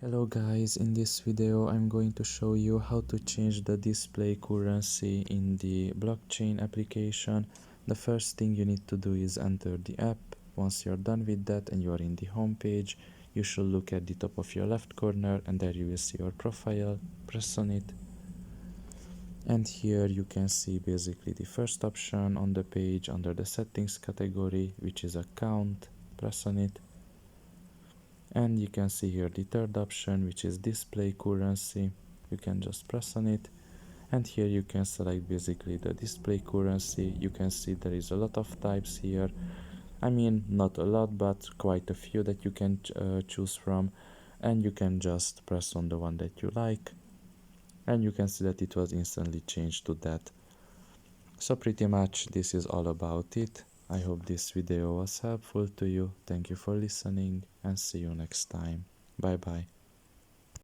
Hello guys, in this video I'm going to show you how to change the display currency in the blockchain application. The first thing you need to do is enter the app. Once you're done with that and you are in the home page, you should look at the top of your left corner and there you will see your profile. Press on it. And here you can see basically the first option on the page under the settings category, which is account. Press on it. And you can see here the third option, which is display currency. You can just press on it and here you can select basically the display currency. You can see there is a lot of types here. I mean, not a lot, but quite a few that you can choose from, and you can just press on the one that you like and you can see that it was instantly changed to that. So pretty much this is all about it. I hope this video was helpful to you. Thank you for listening and see you next time. Bye bye.